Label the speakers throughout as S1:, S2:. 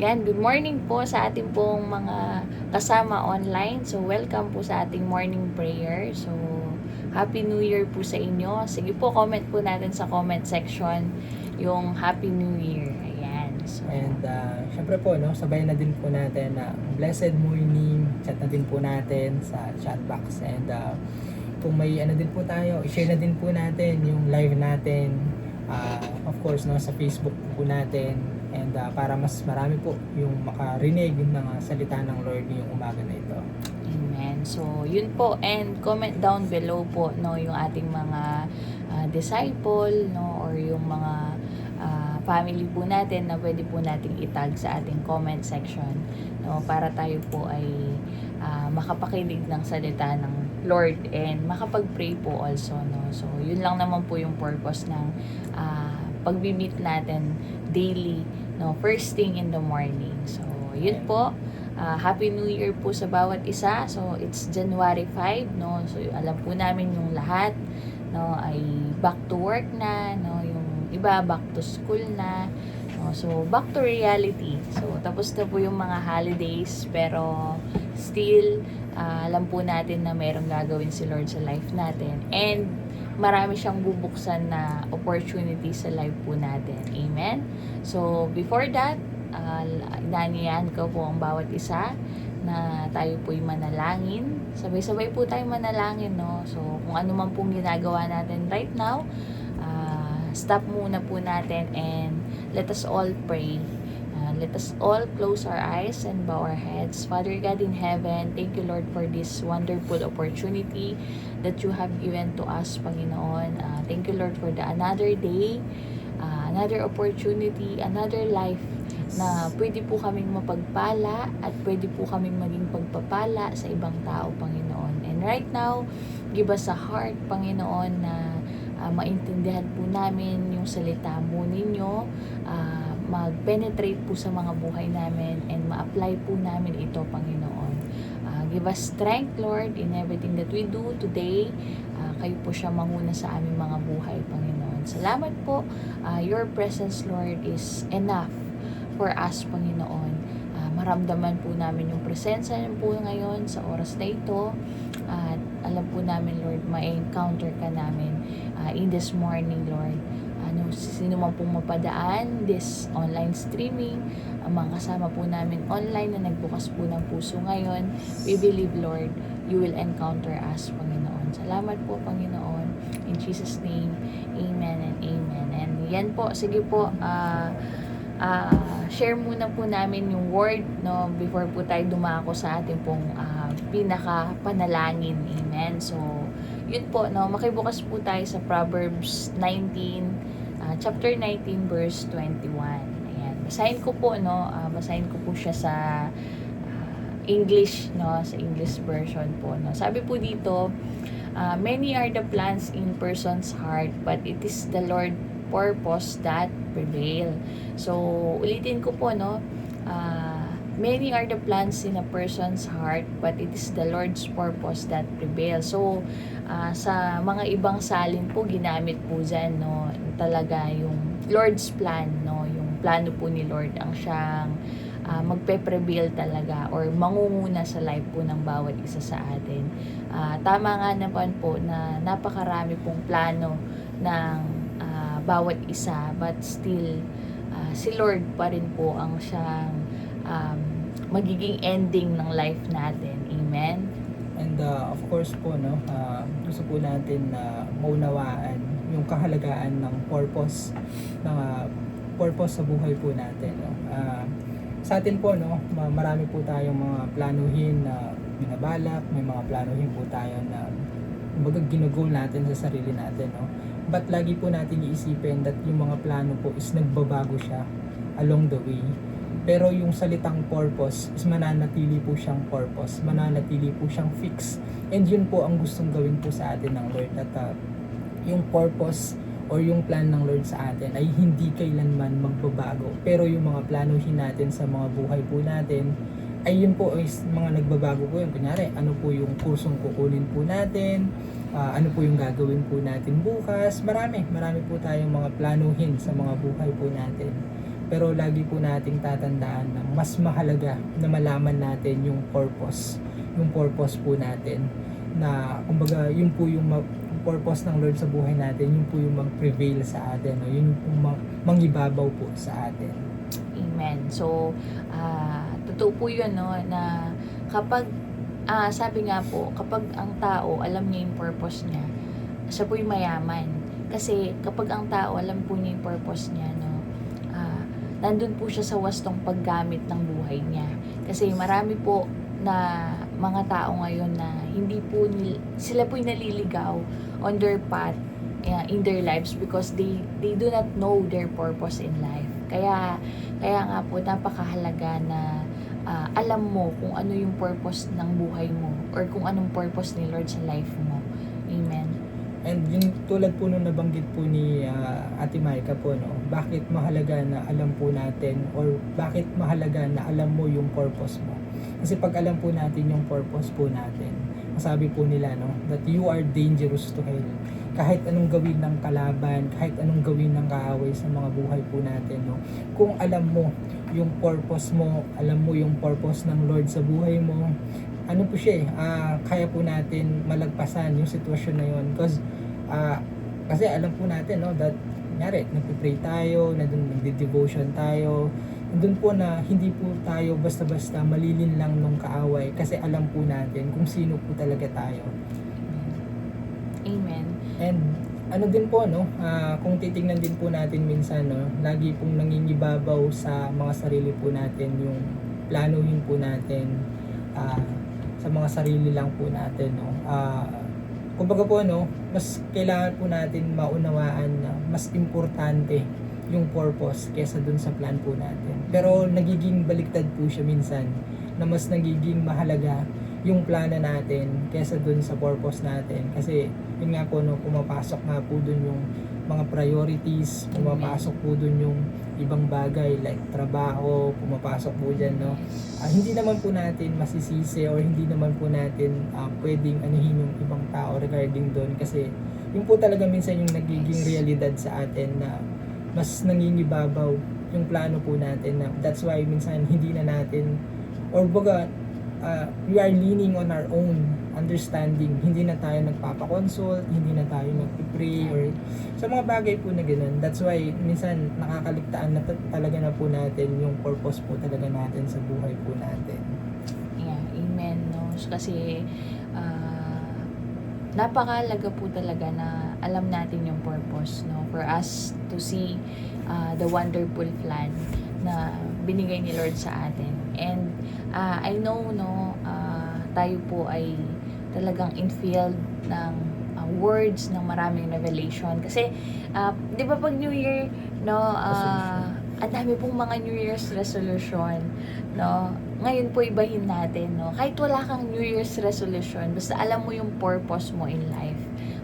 S1: Yan, good morning po sa ating pong mga kasama online. So, welcome po sa ating morning prayer. So, Happy New Year po sa inyo. Sige po, comment po natin sa comment section yung Happy New Year. Ayan. So,
S2: And syempre po, no, sabay na din po natin na blessed morning, chat na din po natin sa chat box. And kung may ano din po tayo, i-share na din po natin yung live natin. Of course, no, sa Facebook po natin. And para mas marami po yung makarinig ng mga salita ng Lord yung umaga na ito.
S1: amen. So, yun po. And comment down below po, no, yung ating mga disciple, no, or yung mga family po natin na pwede po nating itag sa ating comment section, no, para tayo po ay makapakinig ng salita ng Lord and makapag-pray po also, no. So, yun lang naman po yung purpose ng pag-meet natin daily, no, first thing in the morning. So, yun po. Happy New Year po sa bawat isa. So, it's January 5, no. So, alam po namin yung lahat, no, ay back to work na, no, yung iba back to school na. No? So, back to reality. So, tapos na po yung mga holidays, pero still alam po natin na mayroong gagawin si Lord sa life natin. And marami siyang bubuksan na opportunity sa life po natin. Amen? So, before that, inaniyan ko po ang bawat isa na tayo po'y manalangin. Sabay-sabay po tayo manalangin, no? So, kung ano man pong ginagawa natin right now, stop muna po natin and let us all pray. Let us all close our eyes and bow our heads. Father God in heaven, thank you, Lord, for this wonderful opportunity that you have given to us, Panginoon. Thank you, Lord, for another day, another opportunity, another life na pwede po kaming mapagpala at pwede po kaming maging pagpapala sa ibang tao, Panginoon. And right now, give us a heart, Panginoon, na maintindihan po namin yung salita mo ninyo, mag-penetrate po sa mga buhay namin and ma-apply po namin ito, Panginoon. Give us strength, Lord, in everything that we do today. Kayo po siya manguna sa aming mga buhay, Panginoon. Salamat po. Your presence, Lord, is enough for us, Panginoon. Maramdaman po namin yung presensya niyo po ngayon sa oras na ito. At alam po namin, Lord, ma-encounter ka namin in this morning, Lord. Sino man pong mapadaan this online streaming, ang mga kasama po namin online na nagbukas po ng puso ngayon, we believe, Lord, you will encounter us, Panginoon. Salamat po, Panginoon. In Jesus' name, amen and amen. And yan po, sige po, share muna po namin yung word, no, before po tayo dumako sa ating pong pinaka-panalangin. Amen. So, yun po, no, makibukas po tayo sa Proverbs 19, chapter 19, verse 21. Ayan. Basahin ko po, no, basahin ko po siya sa English, no, sa English version po, no. Sabi po dito, many are the plans in person's heart, but it is the Lord purpose that prevail. So, ulitin ko po, no, many are the plans in a person's heart, but it is the Lord's purpose that prevail. So, sa mga ibang salin po, ginamit po dyan, no, talaga yung Lord's plan, no, yung plano po ni Lord ang siyang magpe-prevail talaga or mangunguna sa life po ng bawat isa sa atin. Tama nga naman po na napakarami pong plano ng bawat isa, but still si Lord pa rin po ang siyang magiging ending ng life natin. Amen?
S2: And of course po, no, gusto po natin na maunawaan yung kahalagaan ng purpose sa buhay po natin, no. Sa atin po, no, marami po tayong mga planuhin na binabalak, may mga planuhin po tayo na ginugol natin sa sarili natin, no. But lagi po natin iisipin that yung mga plano po is nagbabago siya along the way. Pero yung salitang purpose is mananatili po siyang purpose, mananatili po siyang fix. And yun po ang gustong gawin po sa atin ng Lord, at yung purpose or yung plan ng Lord sa atin ay hindi kailanman magbabago. Pero yung mga planuhin natin sa mga buhay po natin ay yun po is mga nagbabago po yun. Kunyari, ano po yung kursong kukunin po natin, ano po yung gagawin po natin bukas. Marami po tayong mga planuhin sa mga buhay po natin. Pero lagi po nating tatandaan na mas mahalaga na malaman natin yung purpose po natin, na kumbaga yun po yung purpose ng Lord sa buhay natin, yun po yung mag-prevail sa atin, no? Yun yung mangibabaw po sa atin.
S1: Amen. So, totoo po yun, no, na kapag, sabi nga po, kapag ang tao alam niya yung purpose niya, siya po yung mayaman. Kasi kapag ang tao alam po niya yung purpose niya, no, nandun po siya sa wastong paggamit ng buhay niya. Kasi marami po na mga tao ngayon na hindi po sila po yung naliligaw on their path in their lives because they do not know their purpose in life. Kaya nga po napakahalaga na alam mo kung ano yung purpose ng buhay mo or kung anong purpose ni Lord sa life mo. Amen.
S2: And yung tulad po nung nabanggit po ni Ate Maika po, no, bakit mahalaga na alam po natin or bakit mahalaga na alam mo yung purpose mo. Kasi pag alam po natin yung purpose po natin, masabi po nila, no, that you are dangerous to hell. Kahit anong gawin ng kalaban, kahit anong gawin ng kaaway sa mga buhay po natin, no, kung alam mo yung purpose mo, alam mo yung purpose ng Lord sa buhay mo, ano po siya kaya po natin malagpasan yung sitwasyon na yun kasi alam po natin, no, that kunyari nagpipray tayo, nagde-devotion tayo, doon po na hindi po tayo basta-basta malilin lang nung kaaway kasi alam po natin kung sino po talaga tayo.
S1: Amen.
S2: And ano din po, no, kung titingnan din po natin minsan, no, lagi pong nangingibabaw sa mga sarili po natin yung planuhin po natin sa mga sarili lang po natin, no. Kumbaga po, no, mas kailangan po natin maunawaan na mas importante yung purpose kesa dun sa plan po natin. Pero nagiging baliktad po siya minsan, na mas nagiging mahalaga yung plano natin kesa dun sa purpose natin. Kasi yun nga po, no, pumapasok nga po dun yung mga priorities, pumapasok po dun yung ibang bagay like trabaho, pumapasok po dyan, no. Hindi naman po natin masisisi or hindi naman po natin pwedeng anuhin yung ibang tao regarding doon kasi yun po talaga minsan yung nagiging realidad sa atin na mas nangingibabaw yung plano po natin, na that's why minsan hindi na natin or baga we are leaning on our own understanding. Hindi na tayo nagpapakonsult, hindi na tayo nagpipray or sa mga bagay po na ganun. That's why minsan nakakaligtaan na talaga na po natin yung purpose po talaga natin sa buhay po natin.
S1: Yeah, amen, no. Kasi napakalaga po talaga na alam natin yung purpose, no, for us to see the wonderful plan na binigay ni Lord sa atin. And I know, no, tayo po ay talagang infilled ng words ng maraming revelation kasi di ba pag New Year, no, ang dami pong mga New Year's resolution, no. Ngayon po ibahin natin, no, kahit wala kang New Year's resolution, basta alam mo yung purpose mo in life,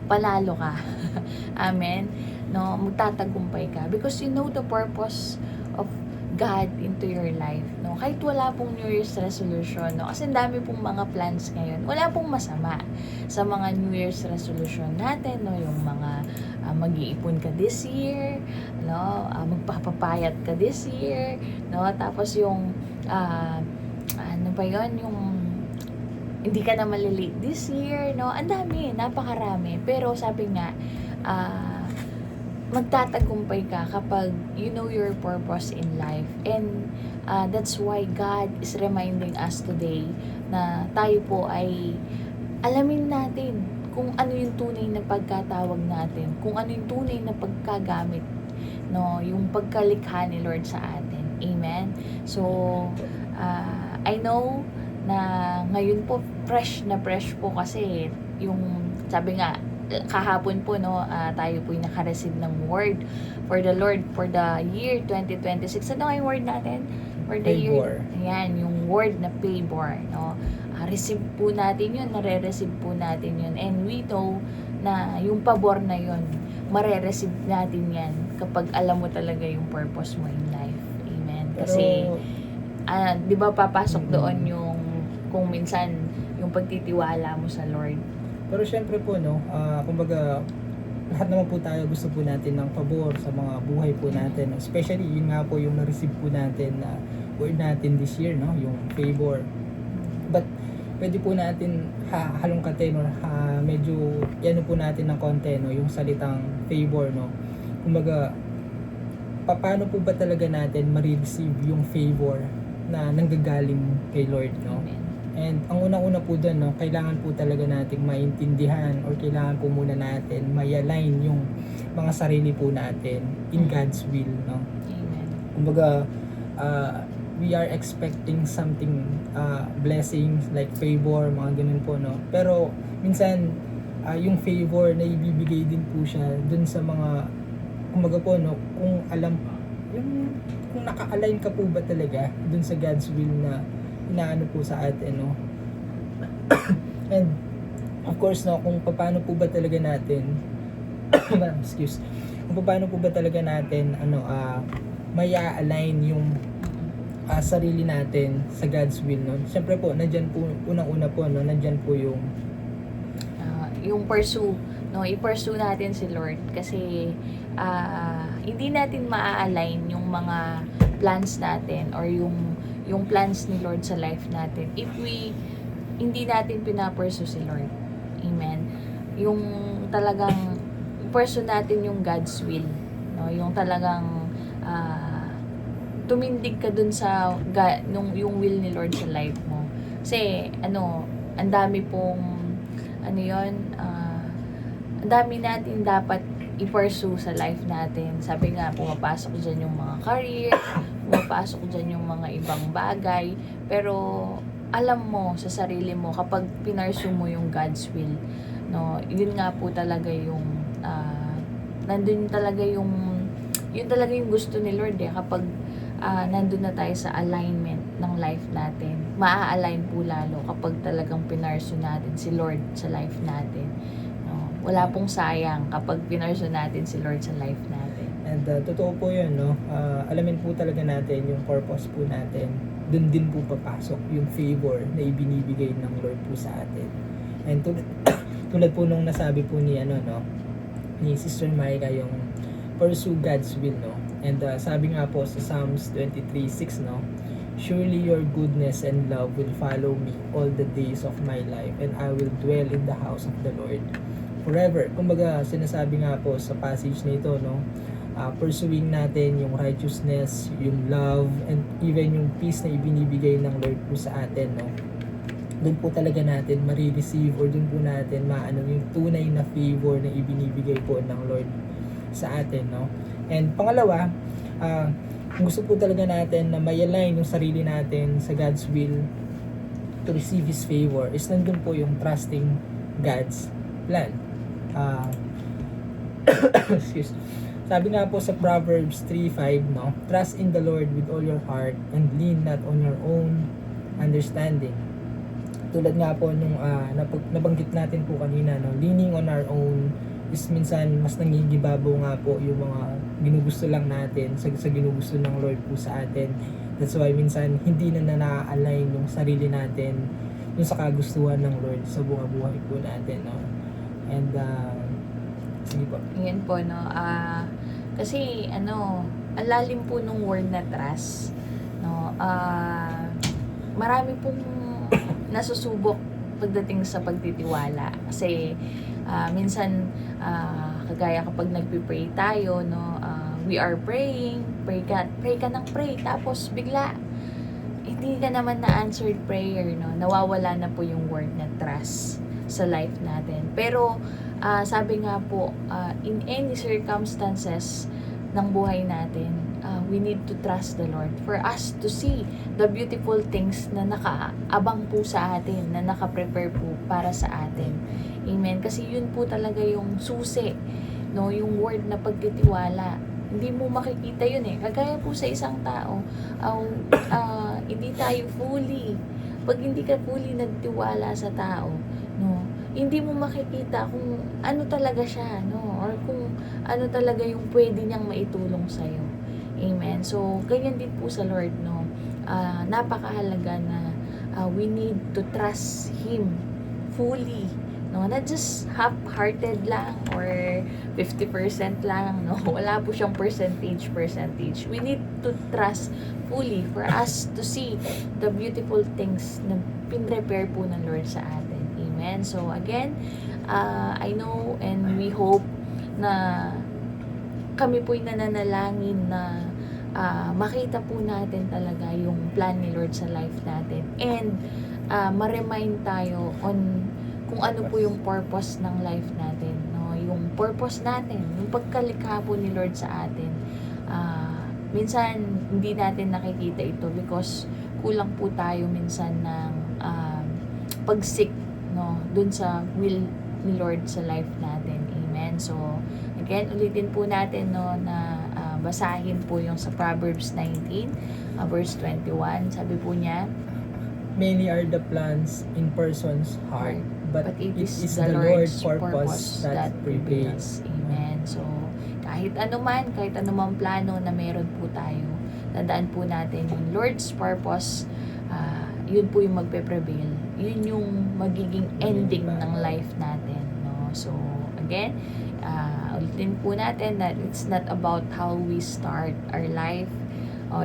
S1: panalo ka. Amen, no, magtatagumpay ka because you know the purpose of God into your life, no? Kahit wala pong New Year's resolution, no? Kasi dami pong mga plans ngayon. Wala pong masama sa mga New Year's resolution natin, no? Yung mga mag-iipon ka this year, no? Magpapapayat ka this year, no? Tapos yung ano pa yon, yung hindi ka na malilate this year, no? Ang dami, napakarami. Pero sabi nga, magtatagumpay ka kapag you know your purpose in life. And that's why God is reminding us today na tayo po ay alamin natin kung ano yung tunay na pagkatawag natin, kung ano yung tunay na pagkagamit, no, yung pagkalikha ni Lord sa atin. Amen. So I know na ngayon po fresh po kasi yung sabi nga kahapon po, no, tayo po yung naka-receive ng word for the Lord for the year 2026. Ano yung word natin? For the
S2: Favor.
S1: year, ayan, yung word na favor, no. Receive po natin yun, nare-receive po natin yun, and we know na yung pabor na yun, mare-receive natin yan kapag alam mo talaga yung purpose mo in life. Amen. Kasi di ba papasok doon yung kung minsan yung pagtitiwala mo sa Lord.
S2: Pero syempre po, no, kumbaga lahat naman po tayo gusto po natin ng pabor sa mga buhay po natin. Especially yun nga po yung na-receive po natin na word natin this year, no? Yung favor. But pwede po natin halongkatin or medyo ano po natin ng konti, no? Yung salitang favor, no? Kumbaga, paano po ba talaga natin ma-receive yung favor na nanggagaling kay Lord, no?
S1: Amen.
S2: And ang unang-una po doon, no, kailangan po talaga nating maintindihan or kailangan po muna natin may-align yung mga sarili po natin in God's will, no?
S1: Amen.
S2: Kumbaga, we are expecting something, blessings like favor, mga ganun po, no? Pero minsan, yung favor na ibibigay din po siya dun sa mga, kumbaga po, no, kung alam, kung naka-align ka po ba talaga dun sa God's will na inaano po sa atin, no? And of course, no, kung paano po ba talaga natin excuse, kung paano po ba talaga natin may align yung sarili natin sa God's will, no? Siyempre po, nandyan po, unang-una po, no, nandyan po
S1: yung pursue, no, i-pursue natin si Lord kasi hindi natin maa-align yung mga plans natin or yung plans ni Lord sa life natin if hindi natin pinapursue si Lord. Amen. Yung talagang pursue natin yung God's will, no, yung talagang tumindig ka dun sa yung will ni Lord sa life mo. Kasi ang dami pong ang dami natin dapat i-pursue sa life natin. Sabi nga, pumapasok dyan yung mga career, pumapasok dyan yung mga ibang bagay, pero alam mo sa sarili mo kapag pinursue mo yung God's will, no, yun nga po talaga yung nandun talaga yung yun talaga yung gusto ni Lord kapag nandun na tayo sa alignment ng life natin. Maa-align po lalo kapag talagang pinursue natin si Lord sa life natin. Wala pong sayang kapag pinursue natin si Lord sa life natin.
S2: And totoo po yun, no? Alamin po talaga natin yung purpose po natin. Doon din po papasok yung favor na ibinibigay ng Lord po sa atin. And tulad po nung nasabi po ni ni Sister Maika, yung pursue God's will, no? And sabi nga po sa Psalms 23:6, no? Surely your goodness and love will follow me all the days of my life, and I will dwell in the house of the Lord forever. Kumbaga, sinasabi nga po sa passage na ito, no? Pursuing natin yung righteousness, yung love, and even yung peace na ibinibigay ng Lord po sa atin, no? Doon po talaga natin marireceive or doon po natin maano yung tunay na favor na ibinibigay po ng Lord sa atin, no? And pangalawa, kung gusto po talaga natin na may-align yung sarili natin sa God's will to receive His favor, is nandun po yung trusting God's plan. Excuse. Sabi nga po sa Proverbs 3:5, no? Trust in the Lord with all your heart and lean not on your own understanding. Tulad nga po nung nabanggit natin po kanina, no? Leaning on our own is minsan mas nangigibabaw nga po yung mga ginugusto lang natin sa ginugusto ng Lord po sa atin. That's why minsan hindi na na-align yung sarili natin yung sa kagustuhan ng Lord sa buhay po natin, no? And sige po.
S1: Yan po, no. Kasi ang lalim po nung word na trust, no. Marami pong nasusubok pagdating sa pagtitiwala. Kasi minsan kagaya kapag nagpi-pray tayo, no, we are praying, pray ka ng pray, tapos bigla hindi ka naman na answered prayer, no. Nawawala na po yung word na trust sa life natin. Pero sabi nga po, in any circumstances ng buhay natin, we need to trust the Lord for us to see the beautiful things na nakaabang po sa atin, na naka-prepare po para sa atin. Amen. Kasi yun po talaga yung susi, no, yung word na pagtitiwala. Hindi mo makikita yun Kagaya po sa isang tao, hindi tayo pag hindi ka fully nagtiwala sa tao, no, hindi mo makikita kung ano talaga siya, no, or kung ano talaga yung pwede niyang maitulong sa'yo. Amen. So, ganyan din po sa Lord, no. Napakahalaga na we need to trust Him fully no, not just half-hearted lang or 50% lang, no. Wala po siyang percentage. We need to trust fully for us to see the beautiful things na pinrepare po ng Lord sa atin. Amen. So again, I know and we hope na kami po'y nananalangin na makita po natin talaga yung plan ni Lord sa life natin, and ma-remind tayo on kung ano po yung purpose ng life natin, no? Yung purpose natin, yung pagkalikha po ni Lord sa atin. Minsan hindi natin nakikita ito because kulang po tayo minsan ng pagsik, no, dun sa will ni Lord sa life natin. Amen. So again, ulitin po natin, no, na basahin po yung sa Proverbs 19 verse 21. Sabi po niya,
S2: Many are the plans in person's heart, but
S1: it
S2: it
S1: is
S2: is
S1: the
S2: the
S1: Lord's
S2: Lord's
S1: purpose
S2: purpose that prevails.
S1: Amen. So kahit anumang plano na meron po tayo, tandaan po natin yung Lord's purpose, yun po yung magpe-prevail. Yun yung magiging ending ng life natin, no? So again, ulitin po natin that it's not about how we start our life,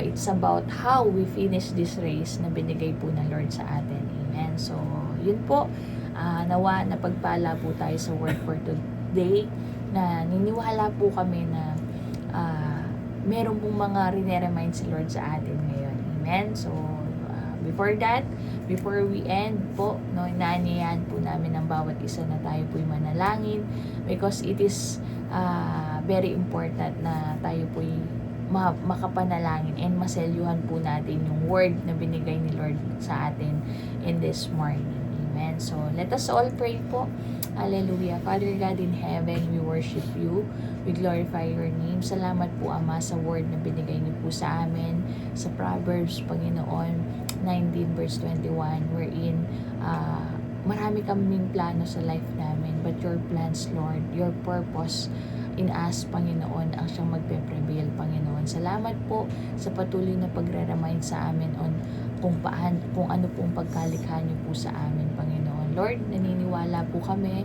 S1: it's about how we finish this race na binigay po ng Lord sa atin. Amen. So yun po, nawa na pagpala po tayo sa word for today, na niniwala po kami na meron pong mga rene-remind si Lord sa atin ngayon. Amen. So before we end po, no, inaanyayahan po namin ang bawat isa na tayo po'y manalangin, because it is very important na tayo po'y makapanalangin and maselyuhan po natin yung word na binigay ni Lord sa atin in this morning. Amen. So let us all pray po. Hallelujah. Father God in heaven, we worship you. We glorify your name. Salamat po, Ama, sa word na binigay niyo po sa amin sa Proverbs, Panginoon, 19 verse 21, wherein marami kaming plano sa life namin, but your plans, Lord, your purpose in us, Panginoon, ang siyang magpe-prevail, Panginoon. Salamat po sa patuloy na pagre-remind sa amin on kung ano pong pagkalikha niyo po sa amin, Panginoon. Lord, naniniwala po kami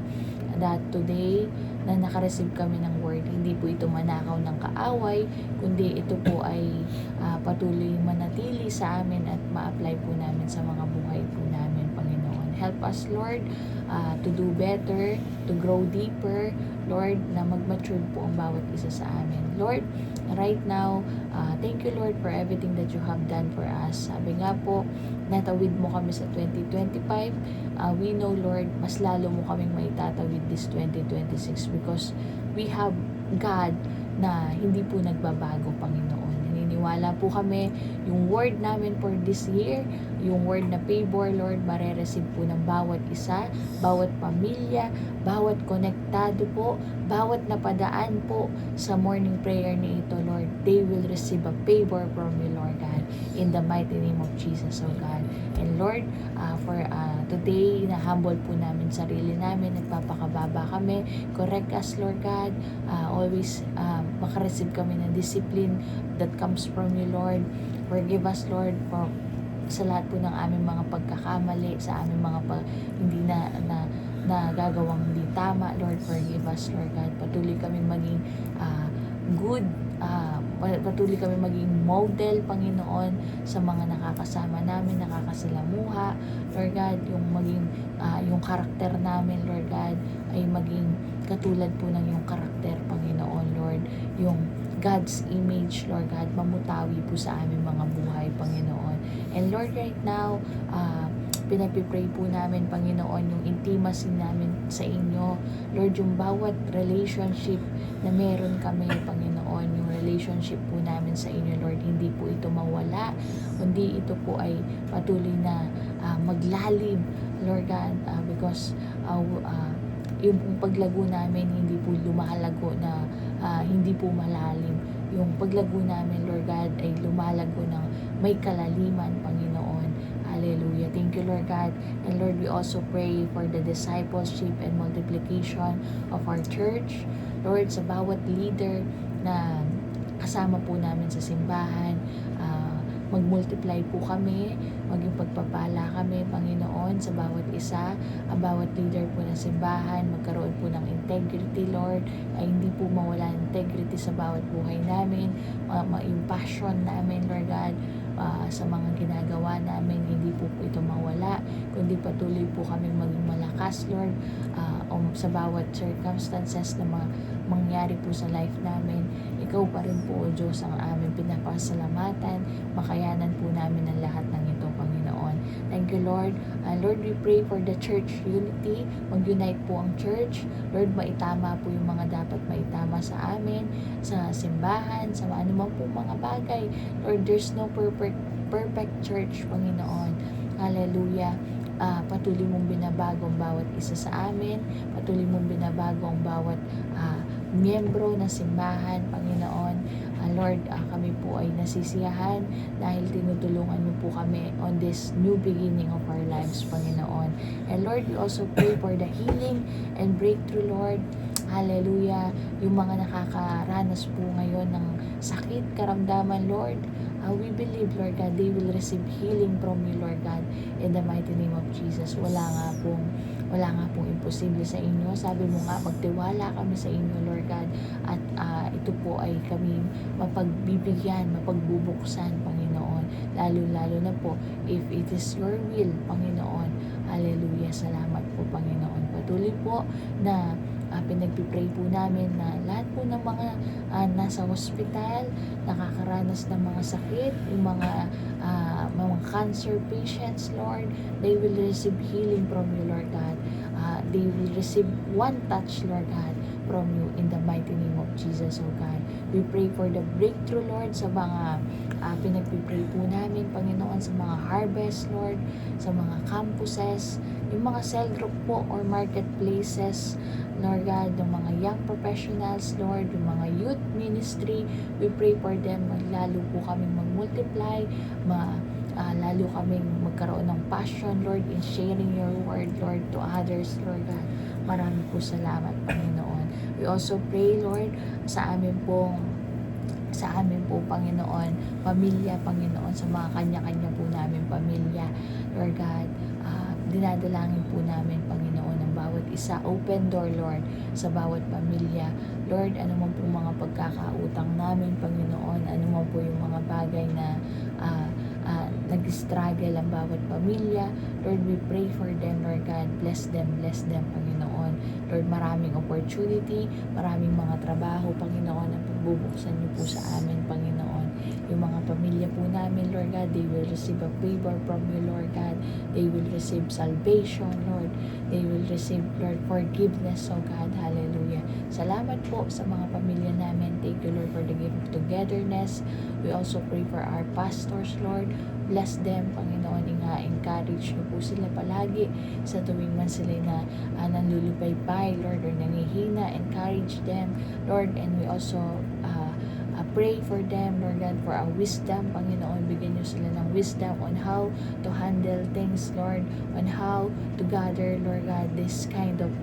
S1: that today na nakareceive kami ng word, hindi po ito manakaw ng kaaway, kundi ito po ay patuloy manatili sa amin at ma-apply po namin sa mga buhay po namin, Panginoon. Help us, Lord, to do better, to grow deeper, Lord, na mag-mature po ang bawat isa sa amin. Lord, right now, thank you, Lord, for everything that you have done for us. Sabi nga po, natawid mo kami sa 2025. We know, Lord, mas lalo mo kaming maitatawid this 2026 because we have God na hindi po nagbabago, Panginoon. Naniniwala po kami yung word namin for this year, yung word na favor, Lord, mare-receive po ng bawat isa, bawat pamilya, bawat konektado po, bawat napadaan po sa morning prayer ni ito, Lord. They will receive a favor from you, Lord God, in the mighty name of Jesus, oh God. And Lord, for today, na-humble po namin sarili namin, nagpapakababa kami. Correct us, Lord God. Always makareceive kami ng discipline that comes from you, Lord. Forgive us, Lord, for sa lahat po ng aming mga pagkakamali, sa aming mga hindi na gagawang hindi tama. Lord, forgive us, Lord God. Patuloy kami maging good, patuloy kami maging model, Panginoon, sa mga nakakasama namin, nakakasalamuha, Lord God, yung maging yung karakter namin, Lord God, ay maging katulad po ng yung karakter, Panginoon, Lord, yung God's image, Lord God, mamutawi po sa aming mga buhay, Panginoon. And Lord, right now, pinagpipray po namin, Panginoon, yung intimacy namin sa inyo. Lord, yung bawat relationship na meron kami, Panginoon, yung relationship po namin sa inyo, Lord, hindi po ito mawala, kundi ito po ay patuloy na maglalim, Lord God, because yung pong paglago namin hindi po lumalago na hindi po malalim. Yung paglago namin, Lord God, ay lumalago ng may kalaliman, Panginoon. Hallelujah. Thank you, Lord God. And Lord, we also pray for the discipleship and multiplication of our church. Lord, sa bawat leader na kasama po namin sa simbahan, mag-multiply po kami, maging pagpapala kami, Panginoon, sa bawat isa, ang bawat leader po ng simbahan, magkaroon po ng integrity, Lord, ay hindi po mawala ang integrity sa bawat buhay namin, yung passion namin, Lord God, sa mga ginagawa namin, hindi po ito mawala, kundi patuloy po kami maging malakas, Lord, sa bawat circumstances na mangyari po sa life namin. Ikaw pa rin po, O Diyos, ang aming pinapasalamatan, makayanan po namin ang lahat ng ito, Panginoon. Thank you, Lord. Lord, we pray for the church unity, mag-unite po ang church, Lord, maitama po yung mga dapat maitama sa amin, sa simbahan, sa anumang po mga bagay. Lord, there's no perfect church, Panginoon. Hallelujah. Patuloy mong binabago ang bawat isa sa amin, patuloy mong binabago ang bawat miyembro ng simbahan, Panginoon. Lord, kami po ay nasisiyahan dahil tinutulungan mo po kami on this new beginning of our lives, Panginoon. And Lord, we also pray for the healing and breakthrough, Lord. Hallelujah. Yung mga nakakaranas po ngayon ng sakit, karamdaman, Lord, we believe, Lord God, they will receive healing from you, Lord God, in the mighty name of Jesus. Wala nga pong imposible sa inyo. Sabi mo nga, magtiwala kami sa inyo, Lord God, at ito po ay kami mapagbibigyan, mapagbubuksan, Panginoon. Lalo na po, if it is your will, Panginoon. Hallelujah. Salamat po, Panginoon. Patuloy po na pinagpipray po namin na lahat po ng mga nasa hospital, nakakaranas ng mga sakit, yung mga cancer patients, Lord, they will receive healing from you, Lord God. They will receive one touch, Lord God, from you in the mighty name of Jesus, oh God. We pray for the breakthrough, Lord, sa mga pinagpipray po namin, Panginoon, sa mga harvest, Lord, sa mga campuses, yung mga cell group po or marketplaces, Lord God, yung mga young professionals, Lord, yung mga youth ministry, we pray for them, lalo po kami mag-multiply, lalo kaming magkaroon ng passion, Lord, in sharing your word, Lord, to others, Lord God. Marami po salamat, Panginoon. We also pray, Lord, sa amin po, Panginoon, pamilya, Panginoon, sa mga kanya-kanya po namin pamilya, Lord God, dinadalangin po namin, Panginoon, ang bawat isa, open door, Lord, sa bawat pamilya, Lord, ano man po mga pagkakautang namin, Panginoon, ano man po yung mga bagay na nag-struggle ang bawat pamilya, Lord, we pray for them, Lord God, bless them, Panginoon, Lord, maraming opportunity, maraming mga trabaho, Panginoon, ang pagbubuksan niyo po sa amin, Panginoon. Yung mga pamilya po namin, Lord God, they will receive a favor from you, Lord God. They will receive salvation, Lord. They will receive, Lord, forgiveness, oh God. Hallelujah. Salamat po sa mga pamilya namin. Thank you, Lord, for the gift of togetherness. We also pray for our pastors, Lord. Bless them, Panginoon. Encourage niyo po sila palagi sa tuwing man sila na nanlulupay-pay, Lord, or nangihina. Encourage them, Lord. And we also pray for them, Lord God, for our wisdom, Panginoon. Bigyan niyo sila ng wisdom on how to handle things, Lord, on how to gather, Lord God, this kind of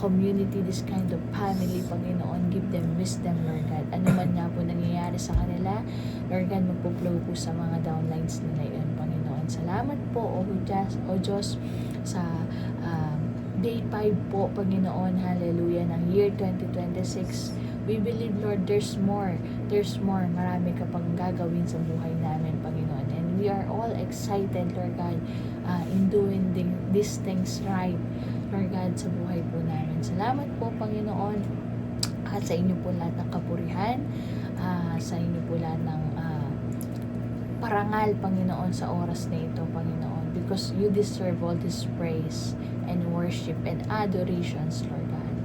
S1: community, this kind of family, Panginoon. Give them wisdom, Lord God. Ano man nga po nangyayari sa kanila, Lord God, magpo-flow po sa mga downlines nila yun, Panginoon. Salamat po, O Diyos, sa day 5 po, Panginoon, hallelujah, ng year 2026. We believe, Lord, there's more. Marami ka pang gagawin sa buhay namin, Panginoon. And we are all excited, Lord God, in doing these things right, Lord God, sa buhay po namin. Salamat po, Panginoon, at sa inyo po lahat ng kapurihan, sa inyo po lahat ng parangal, Panginoon, sa oras na ito, Panginoon, because you deserve all this praise and worship and adorations, Lord God.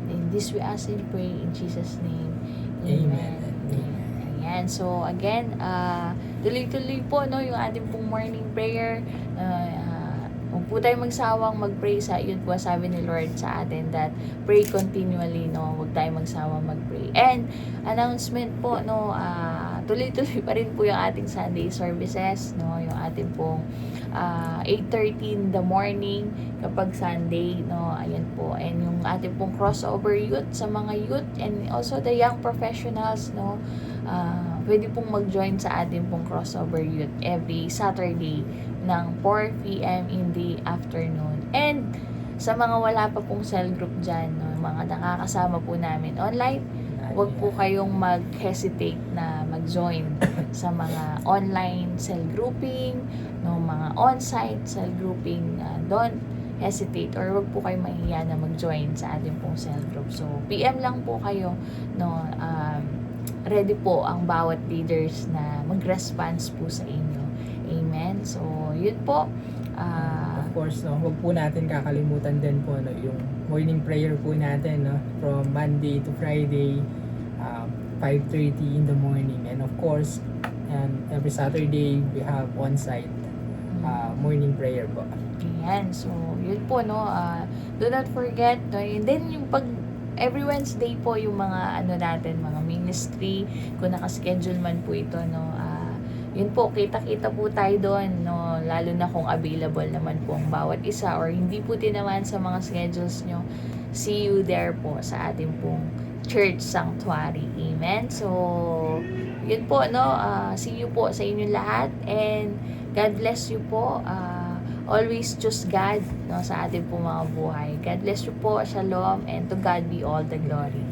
S1: In this we ask and pray in Jesus' name. Amen. Ayan. So, again, tuloy-tuloy po, no, yung ating pong morning prayer. Huwag po tayo magsawang mag-pray sa yun po sabi ni Lord sa atin that pray continually, no? Huwag tayo magsawang mag-pray. And announcement po, no, tuloy-tuloy pa rin po yung ating Sunday services, no? Yung ating pong 8:30 in the morning kapag Sunday, no? Ayan po. And yung ating pong crossover youth sa mga youth and also the young professionals, no? pwede pong mag-join sa ating pong crossover youth every Saturday ng 4 p.m. in the afternoon. And sa mga wala pa pong cell group dyan, no, mga nakakasama po namin online, huwag po kayong mag-hesitate na mag-join sa mga online cell grouping, no, mga on-site cell grouping. Don't hesitate or wag po kayo mahihiya na mag-join sa ating pong cell group. So, PM lang po kayo, no, ready po ang bawat leaders na mag-response po sa inyo. Amen. So, yun po.
S2: Of course, no, huwag po natin kakalimutan din po, no, yung morning prayer po natin, no, from Monday to Friday, 5:30 in the morning. And of course, and every Saturday, we have on-site morning prayer po.
S1: Ayan. So, yun po, no. Do not forget, no. And then, yung every Wednesday po, yung mga, natin, mga ministry, kung nakaschedule man po ito, no. Yun po, kita-kita po tayo doon, no. Lalo na kung available naman po ang bawat isa or hindi po tinaman sa mga schedules nyo. See you there po sa ating pong church sanctuary. Amen. So, yun po, no. See you po sa inyo lahat and God bless you po. Always choose God, no, sa ating po mga buhay. God bless you po. Shalom, and to God be all the glory.